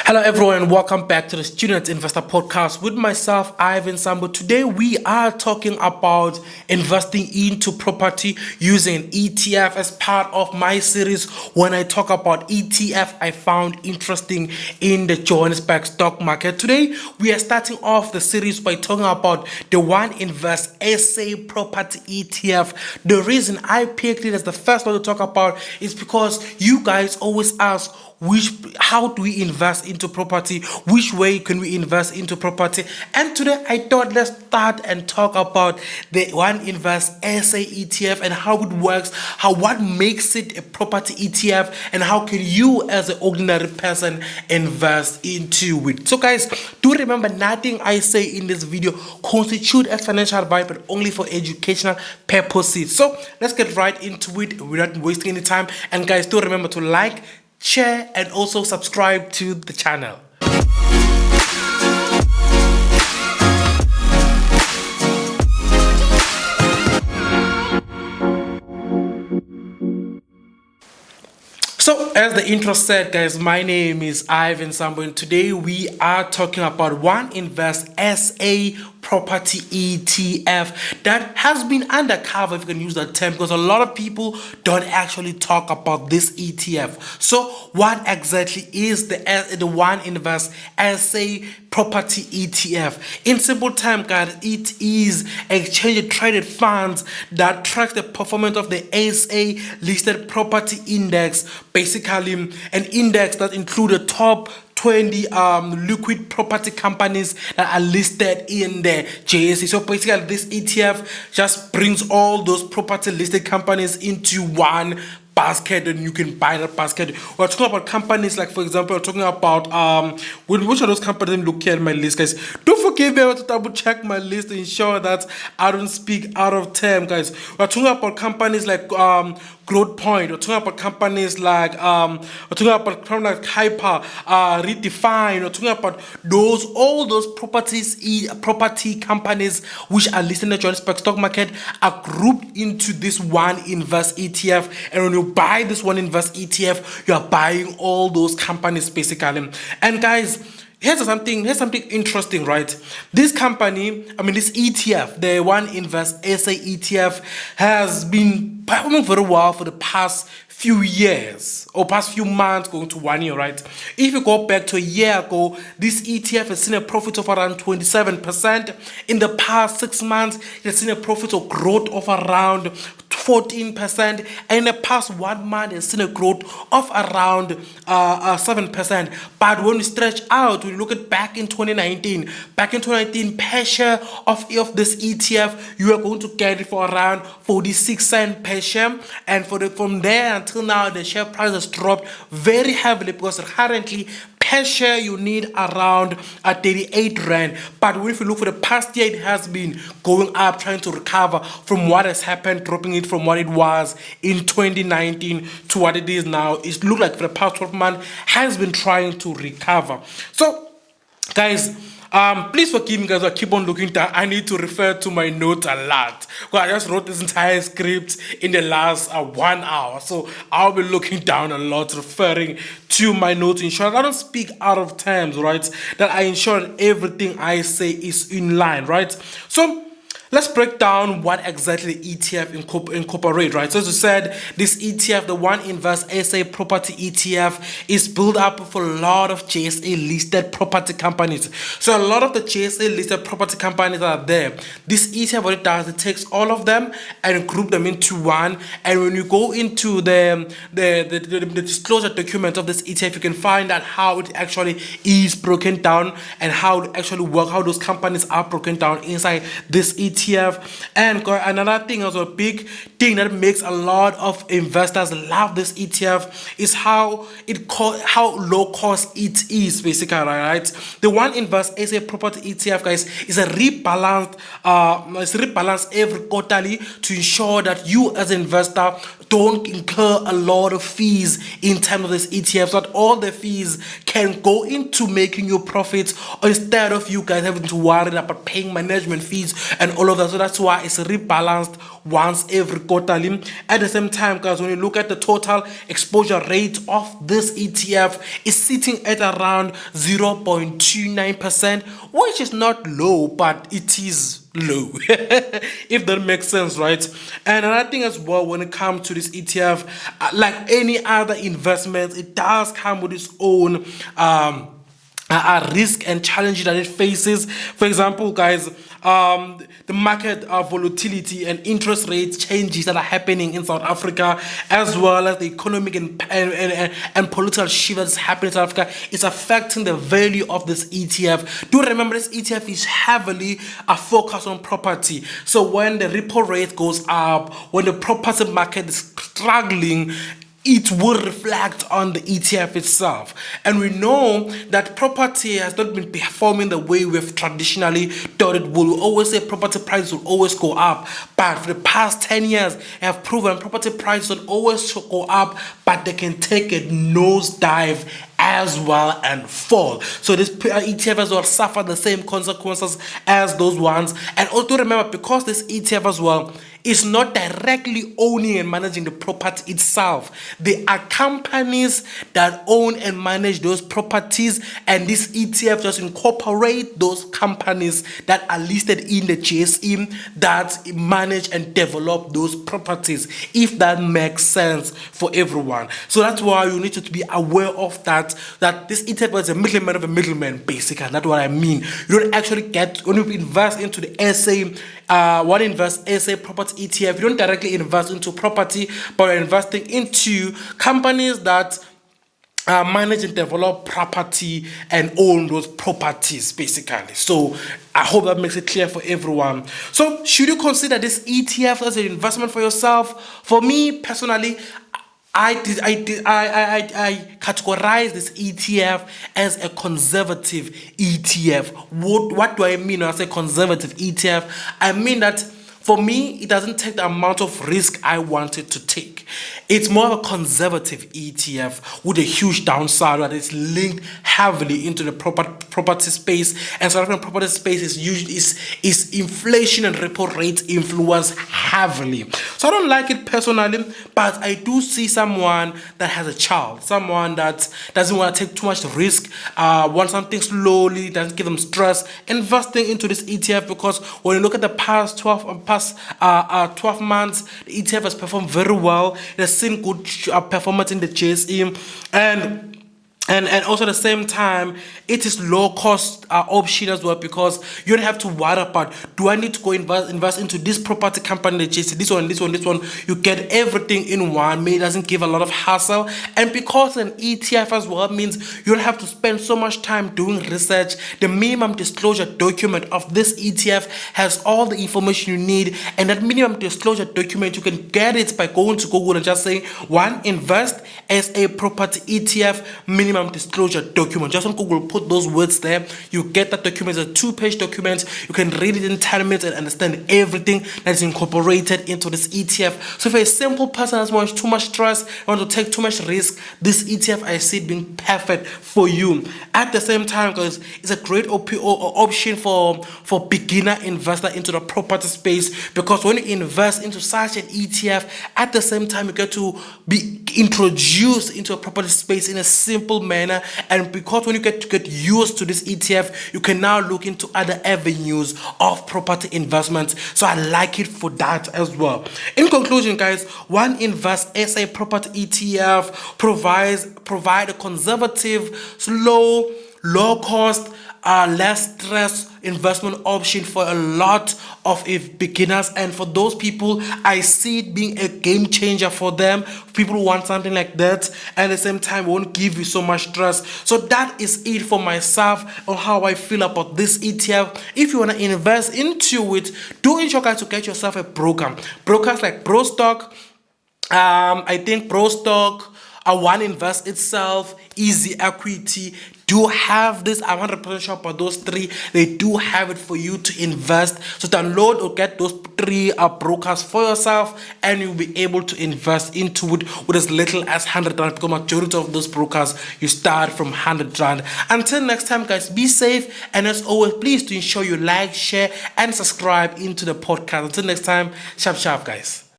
Hello everyone, welcome back to the Student Investor Podcast with myself, Ivyn Sambo. Today we are talking about investing into property using an ETF as part of my series. When I talk about ETF, I found interesting in the Johannesburg stock market. Today we are starting off the series by talking about the One Invest SA Property ETF. The reason I picked it as the first one to talk about is because you guys always ask, how do we invest into property? Which way can we invest into property? And today I thought let's start and talk about the One Invest SA ETF and how it works, what makes it a property ETF, and how can you as an ordinary person invest into it. So guys, do remember, nothing I say in this video constitute as financial advice, but only for educational purposes. So let's get right into it without wasting any time. And guys, do remember to like, share, and also subscribe to the channel. So, as the intro said, guys, my name is Ivyn Sambo, and today we are talking about One Invest SA Property ETF that has been undercover, if you can use that term, because a lot of people don't actually talk about this ETF. So, what exactly is the One Invest SA Property ETF? In simple terms, guys, it is exchange traded funds that tracks the performance of the SA listed property index. Basically, an index that includes the top 20 liquid property companies that are listed in the JSE. So basically, this ETF just brings all those property listed companies into one basket, and you can buy that basket. We're talking about companies like, for example, we're talking about which of those companies? Let me look here at my list, guys. Don't forget me to double check my list to ensure that I don't speak out of term, guys. We're talking about companies like Growth Point. We're talking about companies like Hyper, Redefine. We're talking about all those property companies which are listed in the Johannesburg stock market are grouped into this One Invest ETF. And when you buy this One Invest ETF, you are buying all those companies basically. And guys, here's something interesting, right? This ETF, the One Invest SA ETF, has been performing very well for the past few years or past few months, going to 1 year, right? If you go back to a year ago, this ETF has seen a profit of around 27%. In the past 6 months, it has seen a profit of growth of around 14%, and in the past 1 month, it's seen a growth of around 7%. But when we stretch out, we look at back in 2019, per share of this ETF, you are going to get it for around 46 cents per share, and from there until now, the share price has dropped very heavily because currently, per share you need around 38 rand. But if you look for the past year, it has been going up, trying to recover from what has happened, dropping it from what it was in 2019 to what it is now. It looks like for the past 12 months has been trying to recover. So guys, please forgive me, guys. I keep on looking down. I need to refer to my notes a lot. Well, I just wrote this entire script in the last 1 hour, so I'll be looking down a lot, referring to my notes, ensure I don't speak out of terms, right? That I ensure that everything I say is in line, right? So let's break down what exactly the ETF incorporate, right? So as I said, this ETF, the One Invest SA Property ETF, is built up for a lot of JSA listed property companies. So a lot of the JSA listed property companies are there. This ETF, what it does, it takes all of them and group them into one. And when you go into the disclosure document of this ETF, you can find out how it actually is broken down and how it actually works, how those companies are broken down inside this ETF. And another thing, also a big thing that makes a lot of investors love this ETF is how low cost it is, basically, right? The One Invest SA Property ETF, guys, is a rebalanced every quarterly to ensure that you as an investor don't incur a lot of fees in terms of this ETF, so that all the fees can go into making you profits instead of you guys having to worry about paying management fees and all of that. So that's why it's rebalanced once every quarterly. At the same time, guys, when you look at the total exposure rate of this ETF, it's sitting at around 0.29%, which is not low, but it is low, if that makes sense, right? And another thing as well, when it comes to this ETF, like any other investment, it does come with its own risk and challenges that it faces. For example, guys, the market volatility and interest rate changes that are happening in South Africa, as well as the economic and political shift that's happening in South Africa, is affecting the value of this ETF. Do remember, this ETF is heavily focused on property. So when the repo rate goes up, when the property market is struggling, it will reflect on the ETF itself. And we know that property has not been performing the way we've traditionally thought it will. We always say property prices will always go up, but for the past 10 years have proven property prices don't always go up, but they can take a nosedive as well and fall. So this ETF as well suffer the same consequences as those ones. And also remember, because this ETF as well is not directly owning and managing the property itself, there are companies that own and manage those properties, and this ETF just incorporate those companies that are listed in the GSE that manage and develop those properties, if that makes sense for everyone. So that's why you need to be aware of that this ETF is a middleman of a middleman, basically. That's what I mean. You don't actually get, when you invest into the SA Property ETF, you don't directly invest into property, but you're investing into companies that manage and develop property and own those properties, basically. So I hope that makes it clear for everyone. So should you consider this ETF as an investment for yourself? For me personally, I categorize this ETF as a conservative ETF. What do I mean when I say conservative ETF? I mean that for me, it doesn't take the amount of risk I want it to take. It's more of a conservative ETF with a huge downside that is linked heavily into the property space. And South African property space is inflation and repo rate influence heavily. So I don't like it personally, but I do see someone that has a child, someone that doesn't want to take too much risk, wants something slowly, doesn't give them stress, investing into this ETF, because when you look at the past 12 months, the ETF has performed very well. It has seen good performance in the JSE, and also at the same time, it is low cost option as well, because you don't have to worry about, do I need to go invest into this property company, this one. You get everything in one. It doesn't give a lot of hassle, and because an ETF as well means you don't have to spend so much time doing research. The minimum disclosure document of this ETF has all the information you need, and that minimum disclosure document, you can get it by going to Google and just saying invest SA Property ETF minimum disclosure document. Just on Google, put those words there. You get that document. It's a 2-page document. You can read it in 10 minutes and understand everything that is incorporated into this ETF. So if you're a simple person that has too much stress, want to take too much risk, this ETF, I see it being perfect for you. At the same time, because it's a great option for beginner investor into the property space, because when you invest into such an ETF, at the same time you get to be introduced into a property space in a simple manner. And because when you get used to this ETF, you can now look into other avenues of property investments. So I like it for that as well. In conclusion, guys, One Invest SA Property ETF provide a conservative, slow, low cost, less stress investment option for a lot of beginners, and for those people, I see it being a game changer for them. People who want something like that, and at the same time won't give you so much stress. So that is it for myself on how I feel about this ETF. If you want to invest into it, do ensure, guys, to get yourself a broker. Brokers like Brostock, I think Brostock, One Invest itself, Easy Equity, do have this. I'm 100% sure about those three. They do have it for you to invest. So download or get those three brokers for yourself, and you'll be able to invest into it with as little as 100 rand, because majority of those brokers you start from 100 rand. Until next time, guys, be safe, and as always, please do ensure you like, share, and subscribe into the podcast. Until next time, sharp guys.